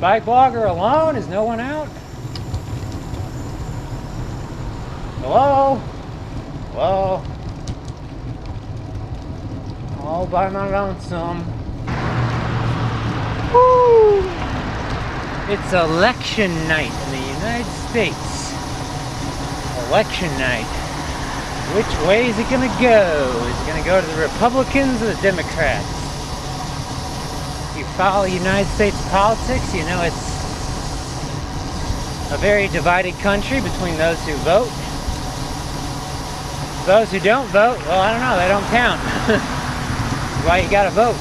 Bike blogger alone? Is no one out? Hello? Hello? All by my lonesome. Woo! It's election night in the United States. Election night. Which way is it gonna go? Is it gonna go to the Republicans or the Democrats? If you follow United States politics, you know it's a very divided country between those who vote. Those who don't vote, well, I don't know, they don't count. That's why you gotta vote.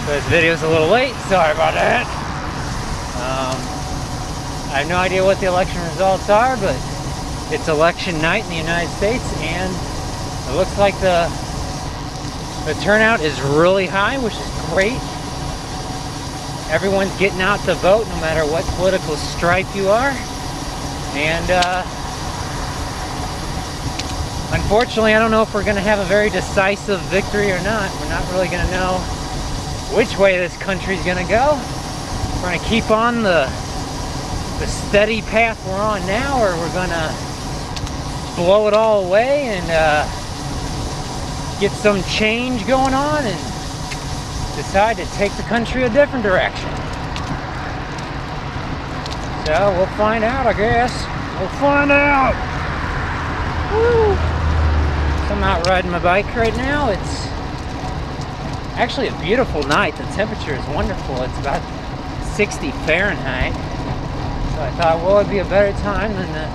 So this video's a little late, sorry about that. I have no idea what the election results are, but it's election night in the United States, and it looks like the turnout is really high, which is great. Everyone's getting out to vote, no matter what political stripe you are. And unfortunately, I don't know if we're going to have a very decisive victory or not. We're not really going to know which way this country's going to go. We're going to keep on the steady path we're on now, or we're going to blow it all away and get some change going on and decide to take the country a different direction. So we'll find out, I guess. We'll find out. Woo. So I'm out riding my bike right now. It's actually a beautiful night. The temperature is wonderful. It's about 60 Fahrenheit. So I thought, well, it'd be a better time than to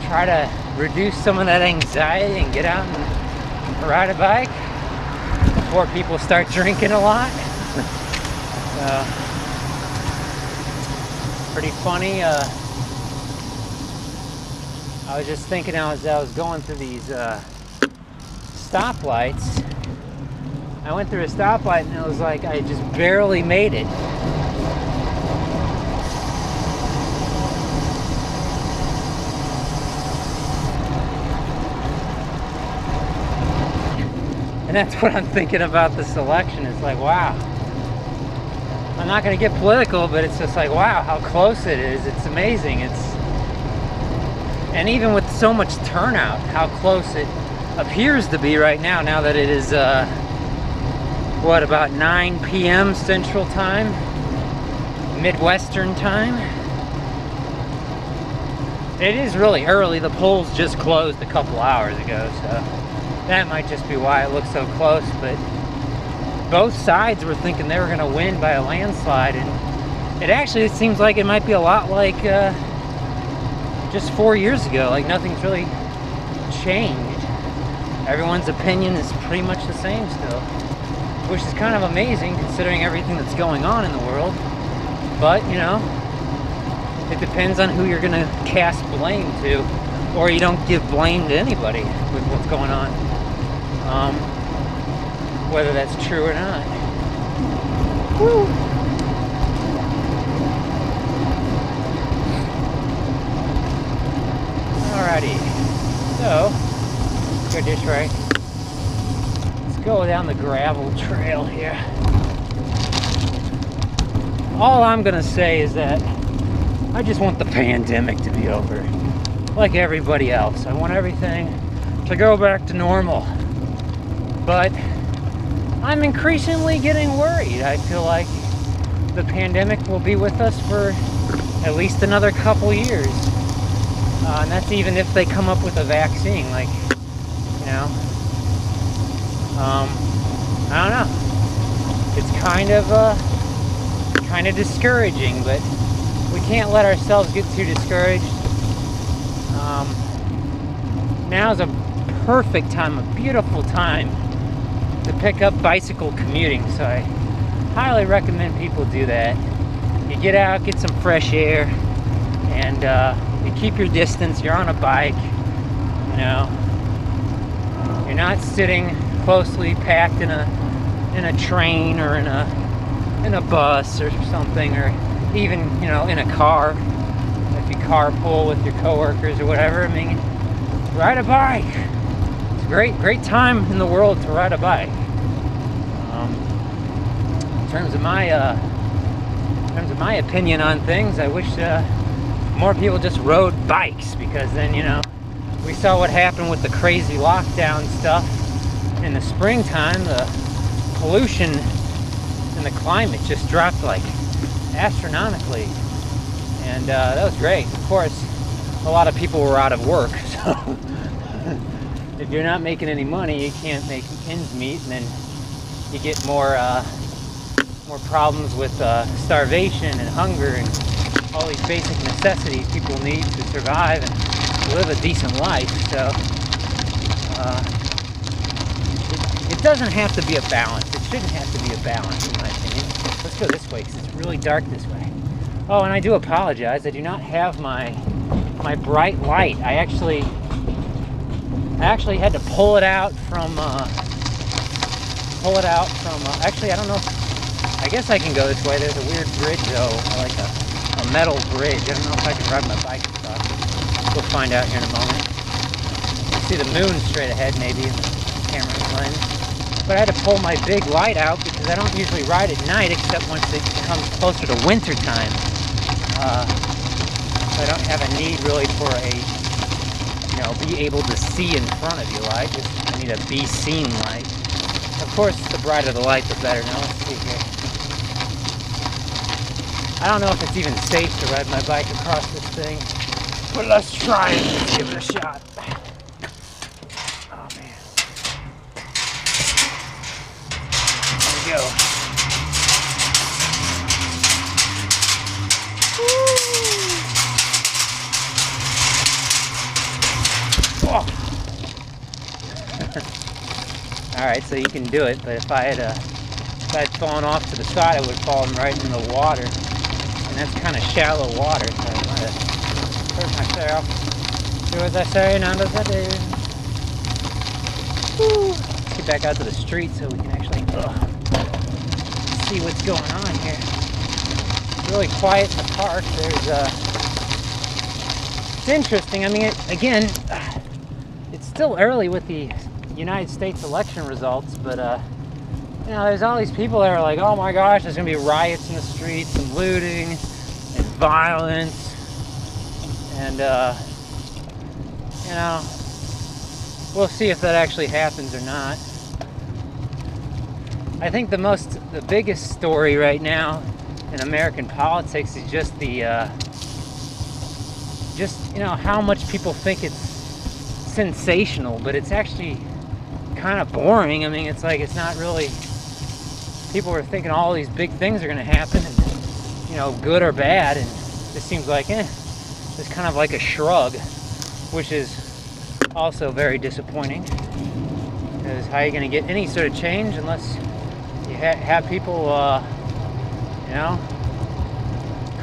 try to reduce some of that anxiety and get out and ride a bike before people start drinking a lot. Pretty funny. I was just thinking as I was going through these stoplights. I went through a stoplight and it was like I just barely made it. And that's what I'm thinking about this election. It's like, wow. I'm not going to get political, but it's just like, wow, how close it is. It's amazing. And even with so much turnout, how close it appears to be right now, now that it is, what, about 9 p.m. Central Time, Midwestern Time. It is really early. The polls just closed a couple hours ago, so that might just be why it looks so close. But both sides were thinking they were going to win by a landslide, and it actually seems like it might be a lot like just 4 years ago. Like nothing's really changed. Everyone's opinion is pretty much the same still, which is kind of amazing considering everything that's going on in the world. But, you know, it depends on who you're going to cast blame to, or you don't give blame to anybody with what's going on. Whether that's true or not. Woo. Alrighty. So, good dish, right? Let's go down the gravel trail here. All I'm gonna say is that I just want the pandemic to be over. Like everybody else. I want everything to go back to normal. But I'm increasingly getting worried. I feel like the pandemic will be with us for at least another couple years. And that's even if they come up with a vaccine. Like, you know, I don't know. It's kind of discouraging, but we can't let ourselves get too discouraged. Now's a perfect time, a beautiful time to pick up bicycle commuting, so I highly recommend people do that. You get out, get some fresh air, and you keep your distance. You're on a bike, you know. You're not sitting closely packed in a train or in a bus or something, or even, you know, in a car. If you carpool with your coworkers or whatever, I mean, ride a bike. It's a great time in the world to ride a bike. In terms of my terms of my opinion on things, I wish more people just rode bikes, because then, you know, we saw what happened with the crazy lockdown stuff in the springtime. The pollution and the climate just dropped like astronomically, and that was great. Of course, a lot of people were out of work, so if you're not making any money, you can't make ends meet, and then you get more problems with starvation and hunger and all these basic necessities people need to survive and live a decent life. So it doesn't have to be a balance. It shouldn't have to be a balance, in my opinion. Let's go this way, because it's really dark this way. Oh, and I do apologize. I do not have my bright light. I actually had to pull it out from actually, I don't know. I guess I can go this way. There's a weird bridge, though, like a metal bridge. I don't know if I can ride my bike across it. We'll find out here in a moment. You see the moon straight ahead, maybe, in the camera's lens. But I had to pull my big light out because I don't usually ride at night, except once it comes closer to winter time. So I don't have a need really for a, you know, be able to see in front of you light. I need a be seen light. Of course, the brighter the light, the better. Now let's see here. I don't know if it's even safe to ride my bike across this thing, but let's try it. Let's give it a shot. Oh man. There we go. Woo! Oh. Alright, so you can do it, but if I had fallen off to the side, I would have fallen right in the water. And that's kind of shallow water, so I might have hurt myself. Do as I say, not as I do. Woo. Let's get back out to the street so we can actually see what's going on here. It's really quiet in the park. It's interesting. I mean, again, it's still early with the United States election results, but you know, there's all these people that are like, oh my gosh, there's gonna be riots in the streets and looting and violence, and you know, we'll see if that actually happens or not. I think the biggest story right now in American politics is just the you know, how much people think it's sensational, but it's actually kind of boring. I mean, it's like, it's not really, people are thinking all these big things are going to happen, and, you know, good or bad, and it just seems like, it's kind of like a shrug, which is also very disappointing, because how are you going to get any sort of change unless you have people, you know,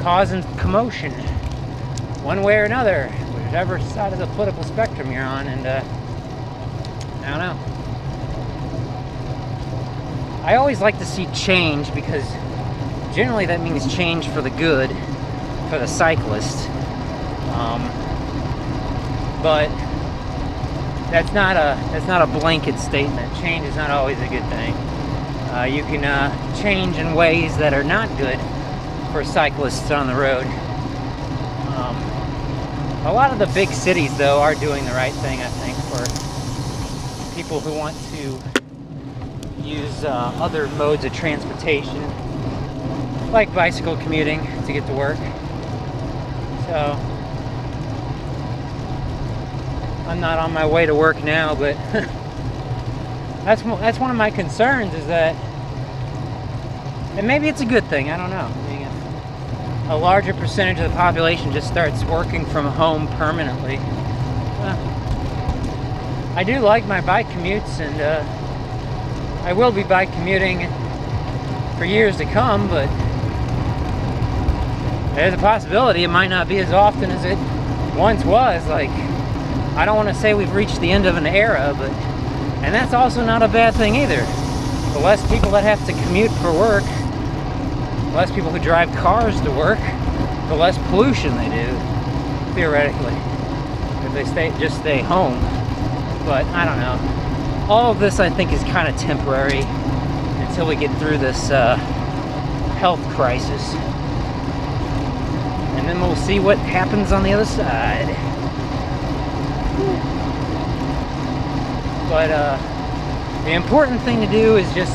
causing commotion one way or another, whichever side of the political spectrum you're on. And I don't know. I always like to see change, because generally that means change for the good, for the cyclist. But that's not a blanket statement. Change is not always a good thing. You can change in ways that are not good for cyclists on the road. A lot of the big cities, though, are doing the right thing, I think, for people who want to use other modes of transportation, like bicycle commuting to get to work. So, I'm not on my way to work now, but that's one of my concerns, is that, and maybe it's a good thing, I don't know. A larger percentage of the population just starts working from home permanently. I do like my bike commutes, and I will be bike commuting for years to come, but there's a possibility it might not be as often as it once was. Like, I don't want to say we've reached the end of an era, but, and that's also not a bad thing either. The less people that have to commute for work, less people who drive cars to work, the less pollution they do, theoretically, if they just stay home. But I don't know. All of this, I think, is kind of temporary until we get through this health crisis. and then we'll see what happens on the other side. But the important thing to do is just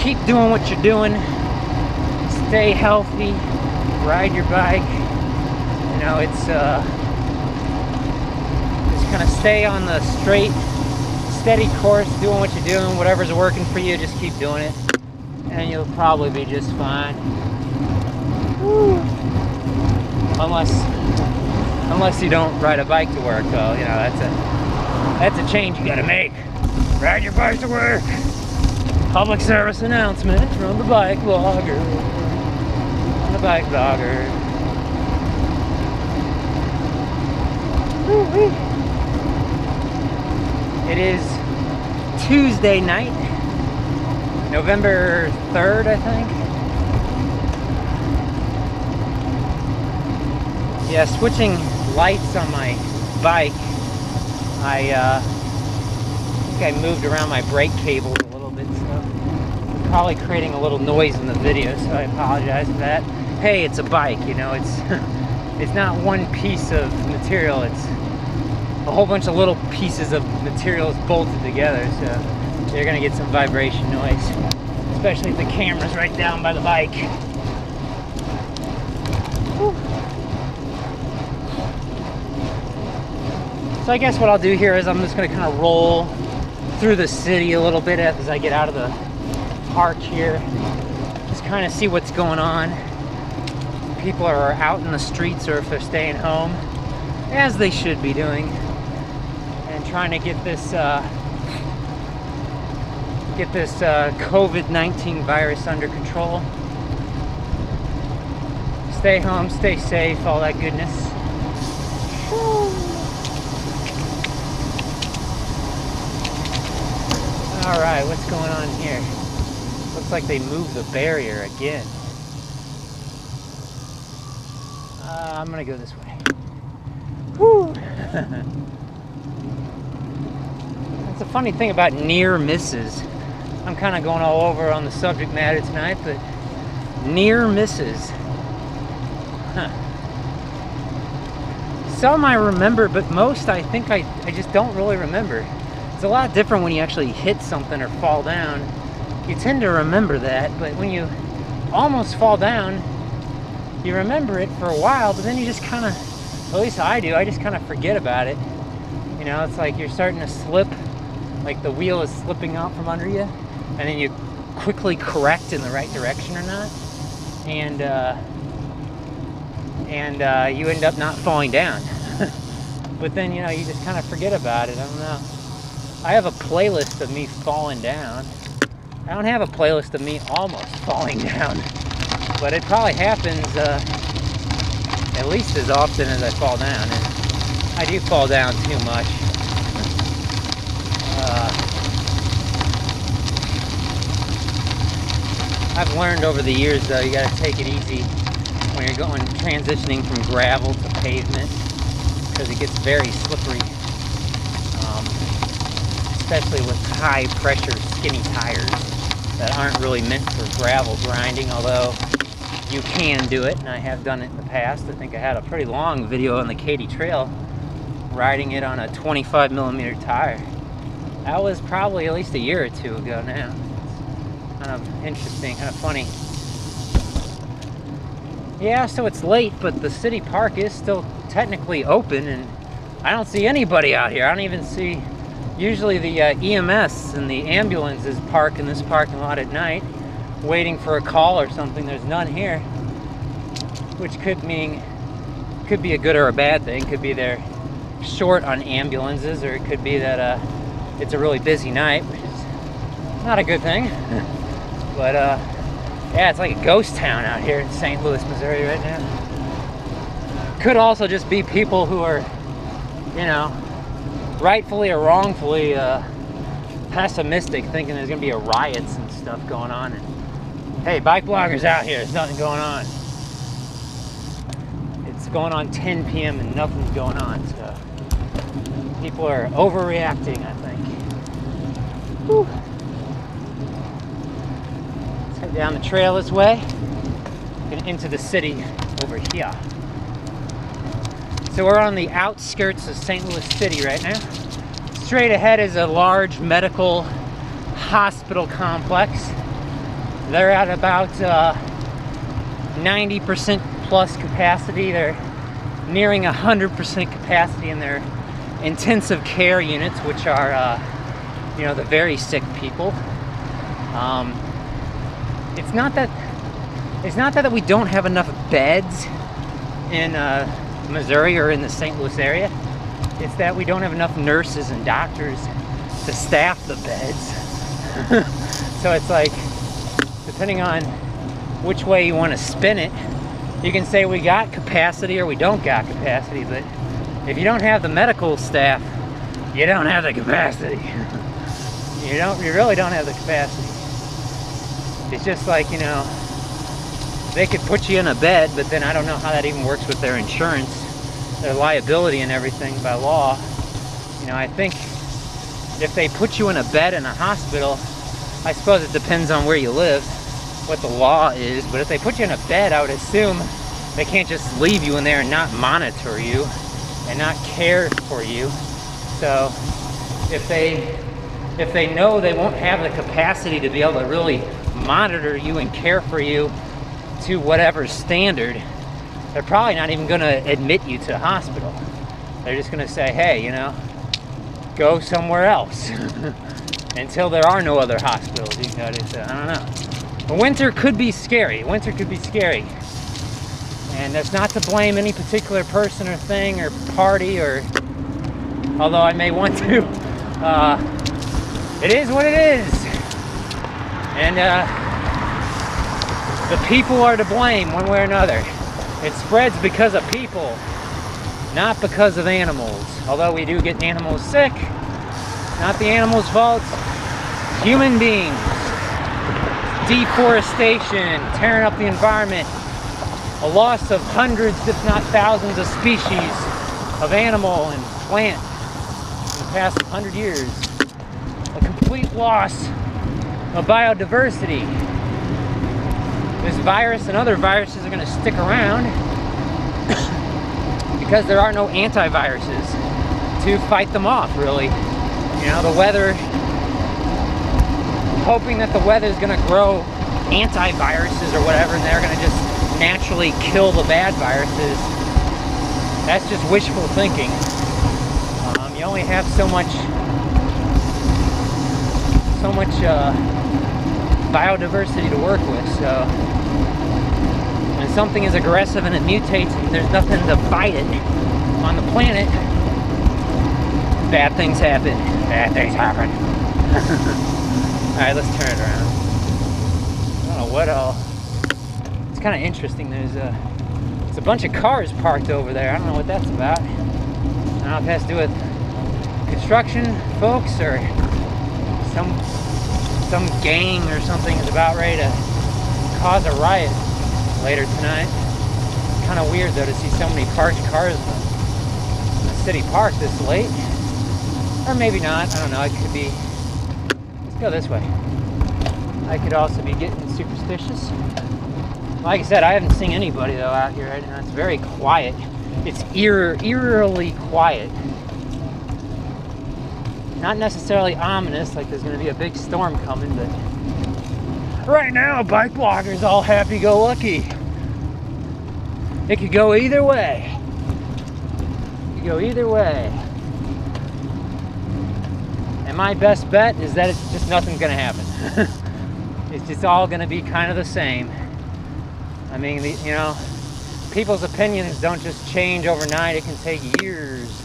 keep doing what you're doing. Stay healthy, ride your bike. You know, it's just kind of stay on the straight, steady course, doing what you're doing. Whatever's working for you, just keep doing it, and you'll probably be just fine. Woo. Unless you don't ride a bike to work, though. You know, that's a change you gotta make. Ride your bike to work. Public service announcement from the bike blogger. On the bike blogger. Woo-wee. It is Tuesday night, November 3rd, I think. Yeah, switching lights on my bike. I think I moved around my brake cables a little bit, so I'm probably creating a little noise in the video, so I apologize for that. Hey, it's a bike, you know, it's not one piece of material, it's a whole bunch of little pieces of materials bolted together, so you're gonna get some vibration noise, especially if the camera's right down by the bike. Whew. So I guess what I'll do here is I'm just going to kind of roll through the city a little bit as I get out of the park here. Just kind of see what's going on. People are out in the streets, or if they're staying home, as they should be doing, and trying to get this COVID-19 virus under control. Stay home, stay safe, all that goodness. Alright, what's going on here? Looks like they moved the barrier again. I'm gonna go this way. Whew. That's a funny thing about near misses. I'm kind of going all over on the subject matter tonight, but near misses. Huh. Some I remember, but most I think I just don't really remember. It's a lot different when you actually hit something or fall down. You tend to remember that, but when you almost fall down, you remember it for a while, but then you just kind of, at least I do, I just kind of forget about it. You know, it's like you're starting to slip, like the wheel is slipping out from under you, and then you quickly correct in the right direction or not, and you end up not falling down. But then, you know, you just kind of forget about it. I don't know. I have a playlist of me falling down. I don't have a playlist of me almost falling down, but it probably happens at least as often as I fall down, and I do fall down too much. I've learned over the years, though, you gotta take it easy when you're transitioning from gravel to pavement, because it gets very slippery. Especially with high pressure skinny tires that aren't really meant for gravel grinding, although you can do it, and I have done it in the past. I think I had a pretty long video on the Katy Trail riding it on a 25mm tire. That was probably at least a year or two ago now. It's kind of interesting, kind of funny. Yeah, so it's late, but the city park is still technically open, and I don't see anybody out here. I don't even see... Usually the EMS and the ambulances park in this parking lot at night, waiting for a call or something. There's none here, which could be a good or a bad thing. Could be they're short on ambulances, or it could be that it's a really busy night, which is not a good thing. But yeah, it's like a ghost town out here in St. Louis, Missouri right now. Could also just be people who are, you know, rightfully or wrongfully pessimistic, thinking there's gonna be riots and stuff going on, and hey, bike bloggers out here, there's nothing going on. It's going on 10 p.m. and nothing's going on, so people are overreacting, I think. Whew. Let's head down the trail this way and into the city over here. So we're on the outskirts of St. Louis City right now. Straight ahead is a large medical hospital complex. They're at about 90% plus capacity. They're nearing 100% capacity in their intensive care units, which are, you know, the very sick people. It's not that we don't have enough beds in Missouri or in the St. Louis area. It's that we don't have enough nurses and doctors to staff the beds. So it's like, depending on which way you want to spin it, you can say we got capacity or we don't got capacity, but if you don't have the medical staff, you don't have the capacity. You really don't have the capacity. It's just like, you know, they could put you in a bed, but then I don't know how that even works with their insurance, their liability and everything by law. You know, I think if they put you in a bed in a hospital, I suppose it depends on where you live, what the law is, but if they put you in a bed, I would assume they can't just leave you in there and not monitor you and not care for you. So if they know they won't have the capacity to be able to really monitor you and care for you to whatever standard, they're probably not even going to admit you to the hospital. They're just going to say, hey, you know, go somewhere else until there are no other hospitals. You can go to, I don't know. But winter could be scary. Winter could be scary. And that's not to blame any particular person or thing or party, or although I may want to. It is what it is. And the people are to blame one way or another. It spreads because of people, not because of animals. Although we do get animals sick, not the animals' fault. Human beings. Deforestation, tearing up the environment, a loss of hundreds, if not thousands, of species of animal and plant in the past 100 years. A complete loss of biodiversity. This virus and other viruses are going to stick around because there are no antiviruses to fight them off, really. You know, the weather, hoping that the weather is going to grow antiviruses or whatever, and they're going to just naturally kill the bad viruses. That's just wishful thinking. You only have so much biodiversity to work with, so when something is aggressive and it mutates and there's nothing to fight it on the planet, bad things happen. Bad things happen. Alright, let's turn it around. I don't know what all. It's kind of interesting. There's a bunch of cars parked over there. I don't know what that's about. I don't know if it has to do with construction folks or some gang or something is about ready to cause a riot later tonight. Kind of weird though to see so many parked cars in the city park this late. Or maybe not. I don't know. It could be. Let's go this way. I could also be getting superstitious. Like I said, I haven't seen anybody though out here right now. It's very quiet. It's eerily quiet. Not necessarily ominous, like there's going to be a big storm coming, but right now, bike bloggers all happy-go-lucky. It could go either way. It could go either way. And my best bet is that it's just nothing's going to happen. It's just all going to be kind of the same. I mean, you know, people's opinions don't just change overnight. It can take years.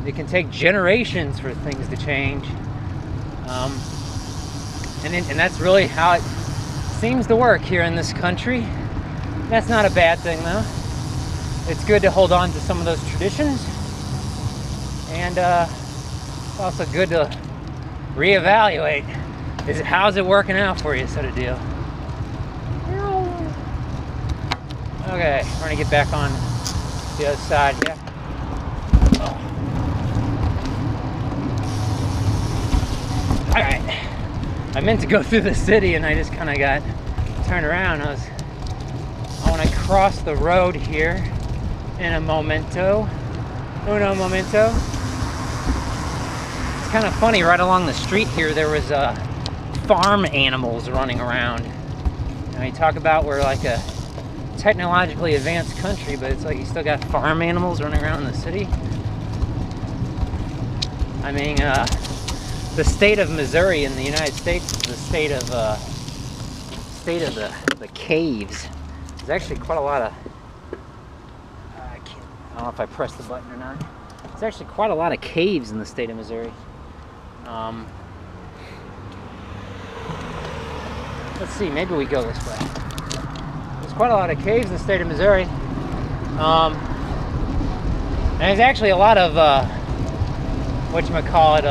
It can take generations for things to change. And that's really how it seems to work here in this country. That's not a bad thing, though. It's good to hold on to some of those traditions. And it's also good to reevaluate. How's it working out for you, sort of deal. Okay, we're gonna get back on the other side here. Alright, I meant to go through the city and I just kind of got turned around. When I crossed the road here, in a momento. Uno momento. It's kind of funny, right along the street here, there was farm animals running around. Now you talk about we're like a technologically advanced country, but it's like you still got farm animals running around in the city. I mean, the state of Missouri in the United States is the state of the caves. There's actually quite a lot of I don't know if I pressed the button or not. There's actually quite a lot of caves in the state of Missouri. Let's see, maybe we go this way. There's quite a lot of caves in the state of Missouri. And there's actually a lot of whatchamacallit,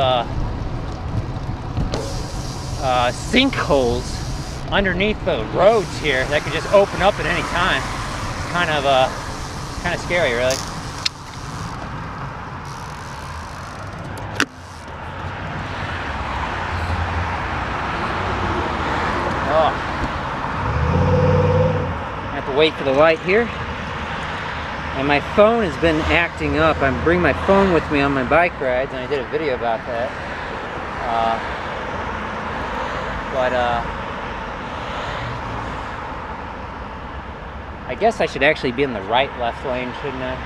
sinkholes underneath the roads here that could just open up at any time. It's kind of scary, really. Oh. I have to wait for the light here. And my phone has been acting up. I bring my phone with me on my bike rides, and I did a video about that. I guess I should actually be in the right-left lane, shouldn't I?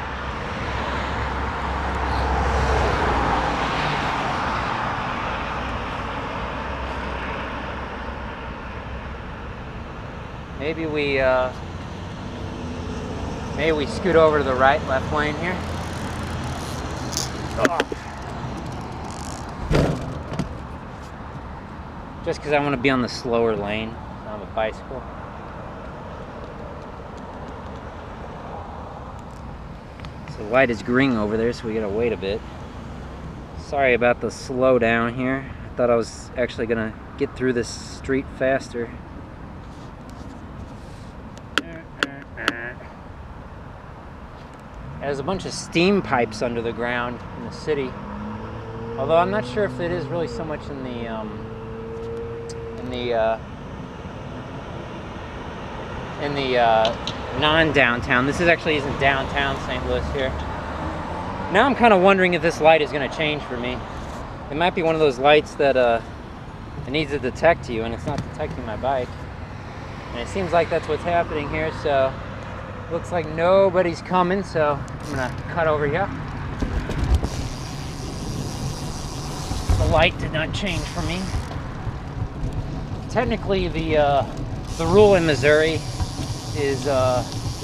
Maybe we scoot over to the right-left lane here. Oh. Just because I want to be on the slower lane on a bicycle. So the light is green over there, so we gotta wait a bit. Sorry about the slow down here. I thought I was actually gonna get through this street faster. There's a bunch of steam pipes under the ground in the city. Although I'm not sure if it is really so much in the non-downtown. This actually isn't downtown St. Louis here. Now I'm kind of wondering if this light is going to change for me. It might be one of those lights that it needs to detect you, and it's not detecting my bike. And it seems like that's what's happening here, so looks like nobody's coming, so I'm gonna cut over here. The light did not change for me. Technically, the rule in Missouri is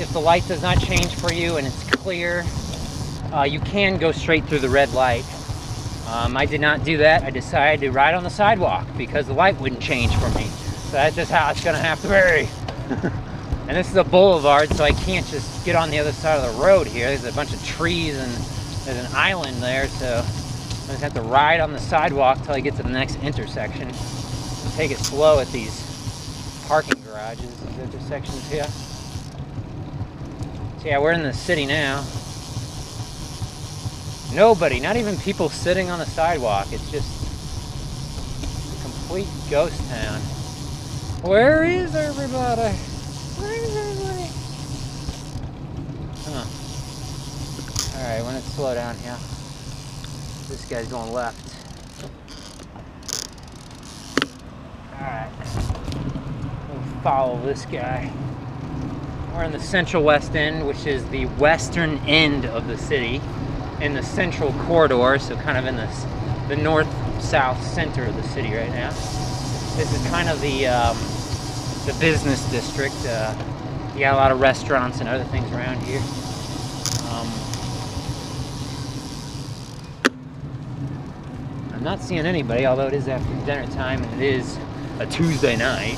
if the light does not change for you and it's clear, you can go straight through the red light. I did not do that. I decided to ride on the sidewalk because the light wouldn't change for me. So that's just how it's gonna have to be. And this is a boulevard, so I can't just get on the other side of the road here. There's a bunch of trees and there's an island there, so I just have to ride on the sidewalk till I get to the next intersection. So take it slow at these parking garages, these intersections here. So yeah, we're in the city now. Nobody, not even people sitting on the sidewalk. It's just a complete ghost town. Where is everybody? Where is everybody? Huh. Alright, we're gonna slow down here. This guy's going left. Alright. We'll follow this guy. We're in the Central West End, which is the western end of the city, in the central corridor, so kind of in the north-south center of the city right now. This is kind of the business district. You got a lot of restaurants and other things around here. I'm not seeing anybody, although it is after dinner time and it is a Tuesday night.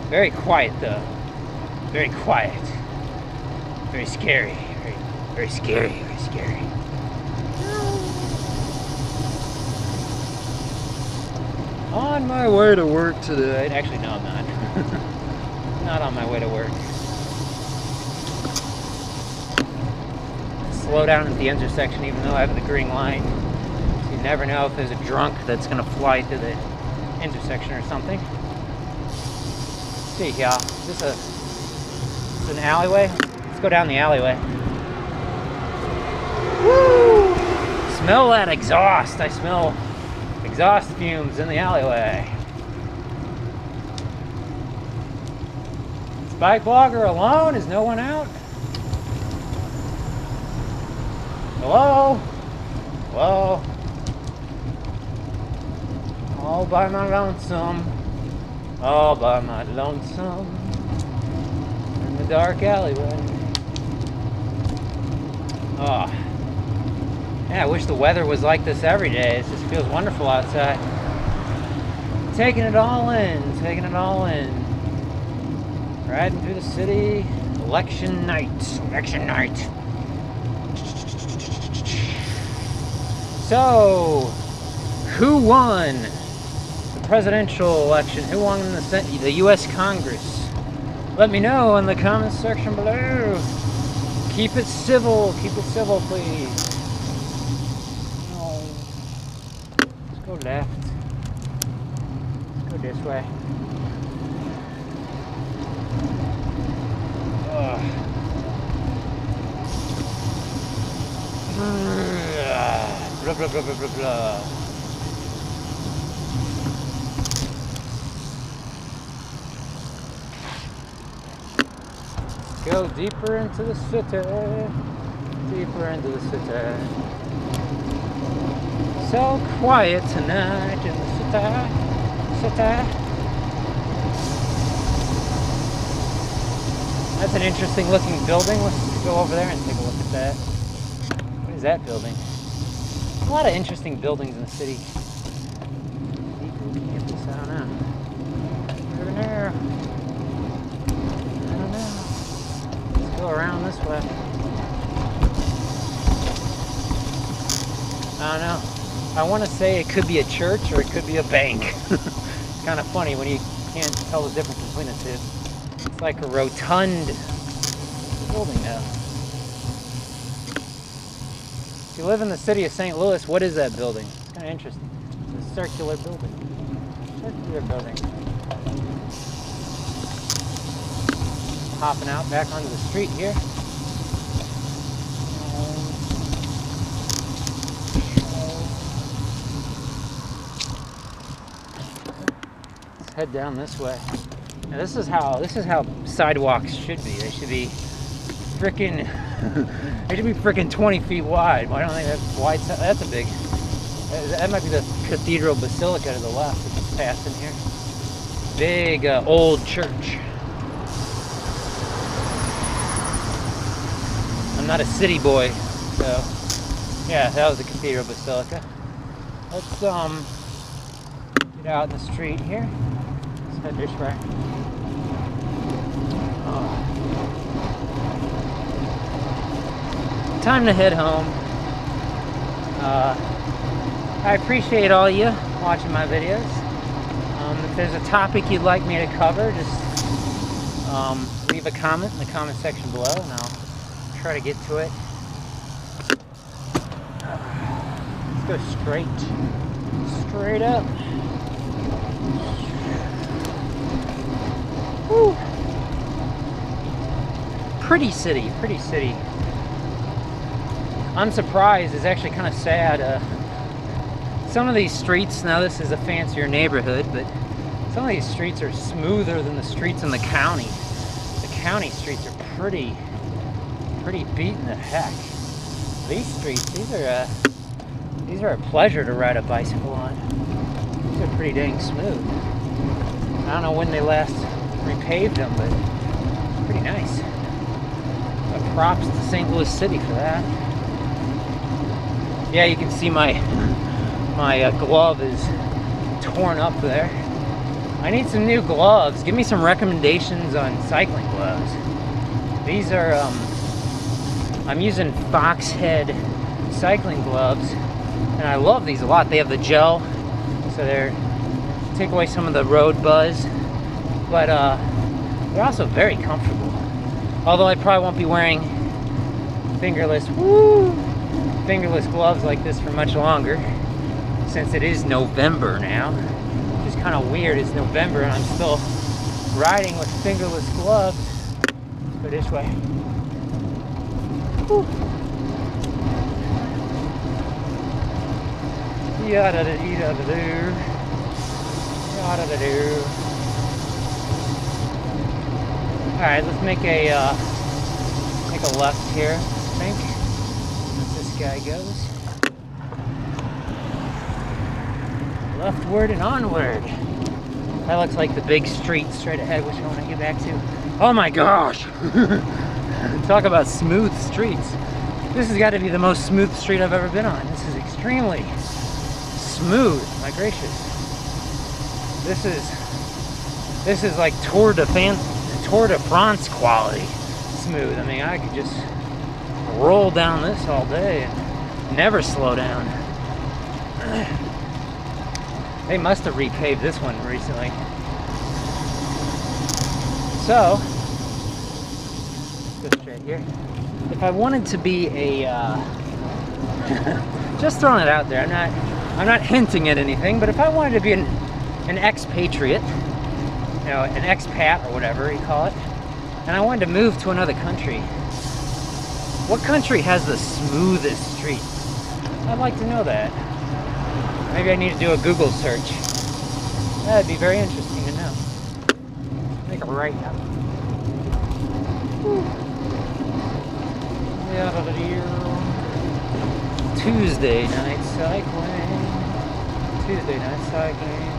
Very quiet though. Very quiet. Very scary. Very scary. Very scary. On my way to work today. Actually, no, I'm not. Not on my way to work. Slow down at the intersection, even though I have the green light. So you never know if there's a drunk that's gonna fly through the intersection or something. Let's see, y'all. Is this an alleyway? It's go down the alleyway. Woo! Smell that exhaust. I smell exhaust fumes in the alleyway. Is BikeBlogger alone? Is no one out? Hello? Hello? All by my lonesome. All by my lonesome. In the dark alleyway. Oh. Yeah, I wish the weather was like this every day. It just feels wonderful outside. Taking it all in, taking it all in. Riding through the city. Election night. Election night. So, who won the presidential election? Who won the U.S. Congress? Let me know in the comments section below. Keep it civil, please. Let's go left. Let's go this way. Blah, blah, blah, blah, blah, blah. Go deeper into the city. Deeper into the city. So quiet tonight in the city. That's an interesting looking building. Let's go over there and take a look at that. What is that building? A lot of interesting buildings in the city. Campus, I don't know. Over there. I don't know. Let's go around this way. I don't know. I want to say it could be a church or it could be a bank. It's kind of funny when you can't tell the difference between the two. It's like a rotund building now. If you live in the city of St. Louis, what is that building? It's kind of interesting. It's a circular building. Circular building. Hopping out back onto the street here. Let's head down this way. Now this is how sidewalks should be. They should be frickin' they should be frickin' 20 feet wide. Why don't they have wide? That's a big. That might be the Cathedral Basilica to the left that just passed in here. Big old church. I'm not a city boy, so yeah, that was the Cathedral Basilica. Let's get out in the street here. Let's head this way. Time to head home. I appreciate all you watching my videos. If there's a topic you'd like me to cover, just leave a comment in the comment section below and I'll try to get to it. Let's go straight up. Woo. Pretty city. I'm surprised. It's actually kind of sad. Some of these streets, now this is a fancier neighborhood, but some of these streets are smoother than the streets in the county. The county streets are pretty beaten to heck. These streets, these are a pleasure to ride a bicycle on. These are pretty dang smooth. I don't know when they last repaved them, but it's pretty nice. Props to St. Louis City for that. Yeah, you can see my glove is torn up there. I need some new gloves. Give me some recommendations on cycling gloves. These are, I'm using Foxhead cycling gloves, and I love these a lot. They have the gel, so they take away some of the road buzz, but they're also very comfortable. Although I probably won't be wearing fingerless gloves like this for much longer, since it is November now. Which is kind of weird. It's November and I'm still riding with fingerless gloves. Let's go this way. Whew. Yada-da-dee-da-da-doo. Yada-da-doo. Alright, let's make a left here, I think. As this guy goes. Leftward and onward. That looks like the big street straight ahead, which I want to get back to. Oh my gosh! Talk about smooth streets. This has got to be the most smooth street I've ever been on. This is extremely smooth. My gracious. This is like Tour de France quality smooth. I mean, I could just roll down this all day and never slow down. They must have repaved this one recently. So, let's go straight here. If I wanted to be a, just throwing it out there, I'm not hinting at anything, but if I wanted to be an expatriate, you know, an expat or whatever you call it, and I wanted to move to another country, what country has the smoothest streets? I'd like to know that. Maybe I need to do a Google search. That'd be very interesting to know. Make a right now. Tuesday night cycling. Tuesday night cycling.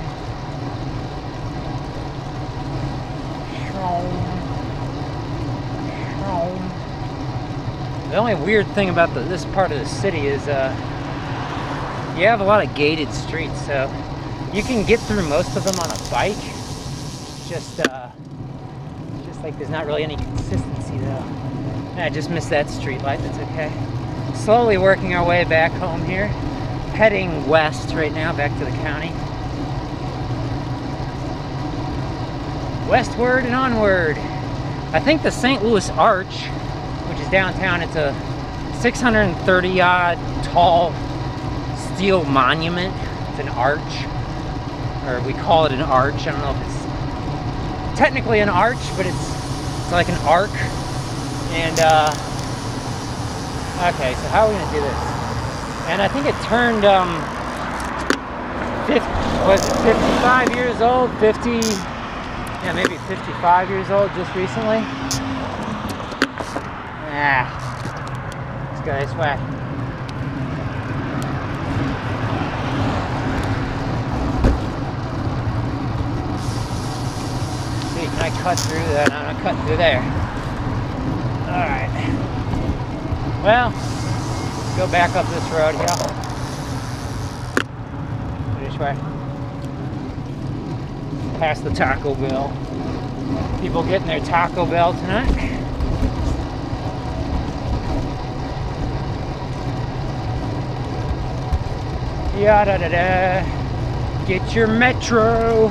The only weird thing about this part of the city is you have a lot of gated streets, so you can get through most of them on a bike. Just like there's not really any consistency though. I just missed that street light, that's okay. Slowly working our way back home here. Heading west right now, back to the county. Westward and onward. I think the St. Louis Arch, which is downtown, it's a 630-odd tall steel monument. It's an arch, or we call it an arch. I don't know if it's technically an arch, but it's like an arc. And okay, so how are we gonna do this? And I think it turned 55 years old, 50, yeah, maybe 55 years old just recently. Let's go this way. See, can I cut through that? I'm gonna cut through there. Alright. Well, let's go back up this road here. This way. Past the Taco Bell. People getting their Taco Bell tonight. Yada da da. Get your metro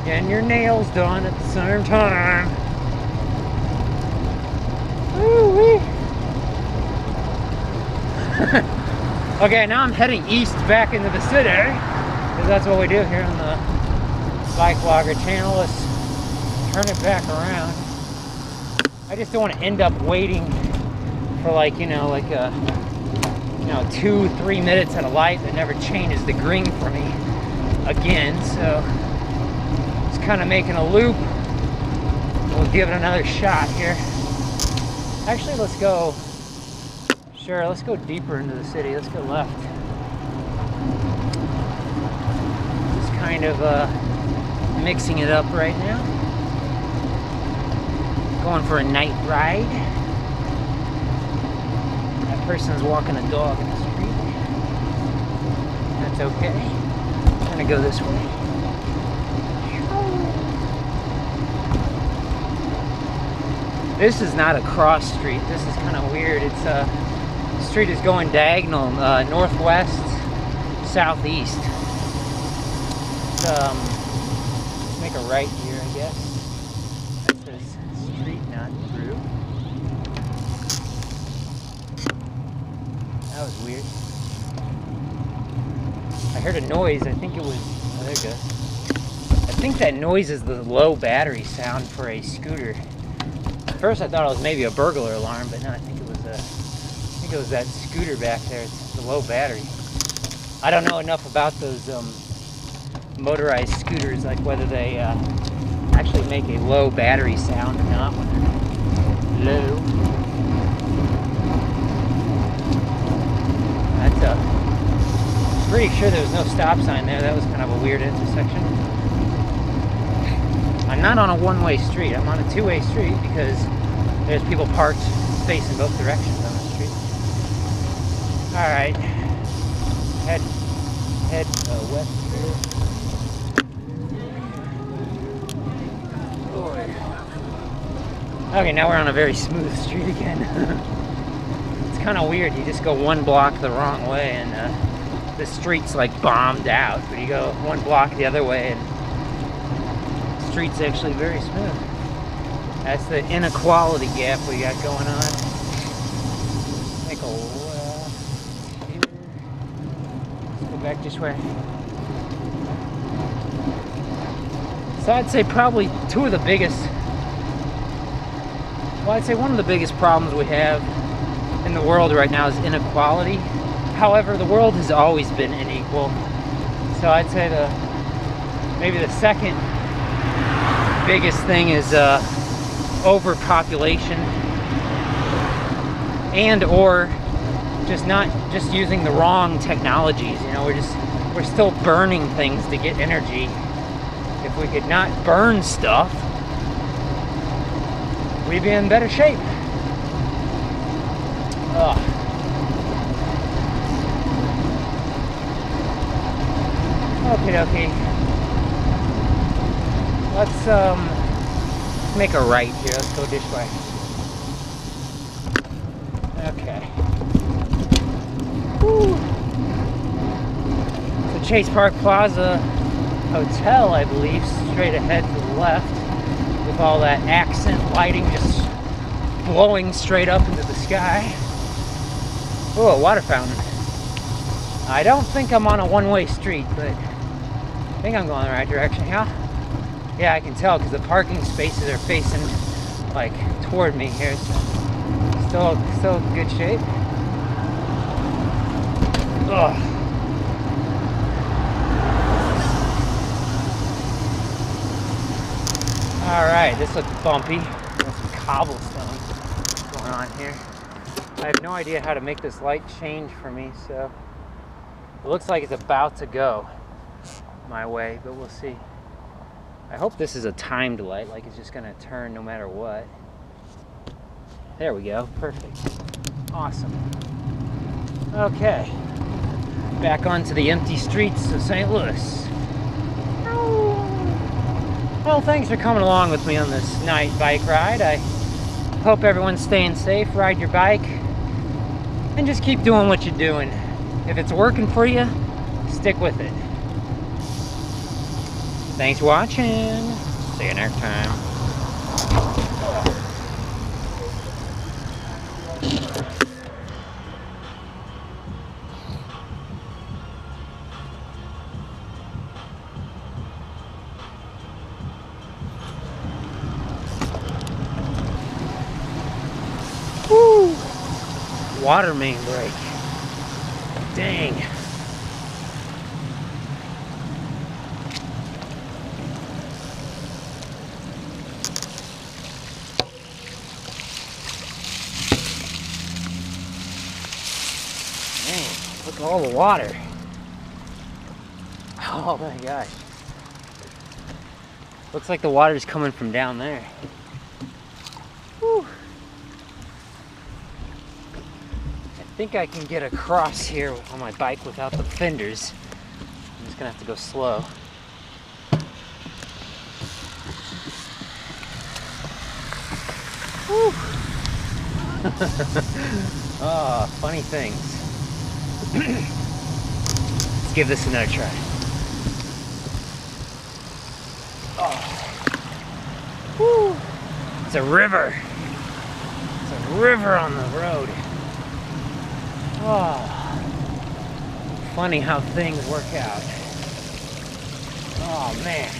and your nails done at the same time. Woo-wee. Okay, now I'm heading east back into the city, because that's what we do here on the BikeBlogger channel. Let's turn it back around. I just don't want to end up waiting for like, you know, 2-3 minutes at a light that never changes the green for me again. So just kind of making a loop. We'll give it another shot here. Actually, let's go deeper into the city. Let's go left. Just kind of mixing it up right now. Going for a night ride. That person's walking a dog in the street. That's okay. I'm gonna go this way. This is not a cross street. This is kind of weird. It's the street is going diagonal, northwest, southeast. Let's make a right here, I guess. That says street not through. That was weird. I heard a noise. I think it was. Oh, there it goes. I think that noise is the low battery sound for a scooter. At first I thought it was maybe a burglar alarm, but no, I think it was it was that scooter back there. It's the low battery. I don't know enough about those motorized scooters, like whether they actually make a low battery sound or not when they're low. That's pretty sure there was no stop sign there. That was kind of a weird intersection. I'm not on a one-way street. I'm on a two-way street because there's people parked facing both directions on the street. All right, head west here. Okay, now we're on a very smooth street again. It's kind of weird. You just go one block the wrong way and the street's like bombed out, but you go one block the other way and the street's actually very smooth. That's the inequality gap we got going on. Make a left here. Let's go back this way. So I'd say probably I'd say one of the biggest problems we have in the world right now is inequality. However, the world has always been unequal. So I'd say maybe the second biggest thing is overpopulation, and or just using the wrong technologies. You know, we're still burning things to get energy. If we could not burn stuff, we'd be in better shape. Ugh. Okay. Let's make a right here. Let's go this way. Okay. Woo. So Chase Park Plaza Hotel, I believe, straight ahead to the left, with all that accent lighting just blowing straight up into the sky. Oh, a water fountain. I don't think I'm on a one-way street, but I think I'm going the right direction. Yeah, I can tell because the parking spaces are facing like toward me here, so still good shape. Ugh. All right, this looks bumpy. There's some cobblestone going on here. I have no idea how to make this light change for me, so it looks like it's about to go my way, but we'll see. I hope this is a timed light, like it's just gonna turn no matter what. There we go, perfect. Awesome. Okay, back onto the empty streets of St. Louis. Well, thanks for coming along with me on this night bike ride. I hope everyone's staying safe, ride your bike, and just keep doing what you're doing. If it's working for you, stick with it. Thanks for watching. See you next time. Woo! Water main break. Dang. Look at all the water. Oh my gosh. Looks like the water's coming from down there. Whew. I think I can get across here on my bike without the fenders. I'm just gonna have to go slow. Whew. Oh, funny things. Let's give this another try. Oh. Woo. It's a river. It's a river on the road. Oh. Funny how things work out. Oh man.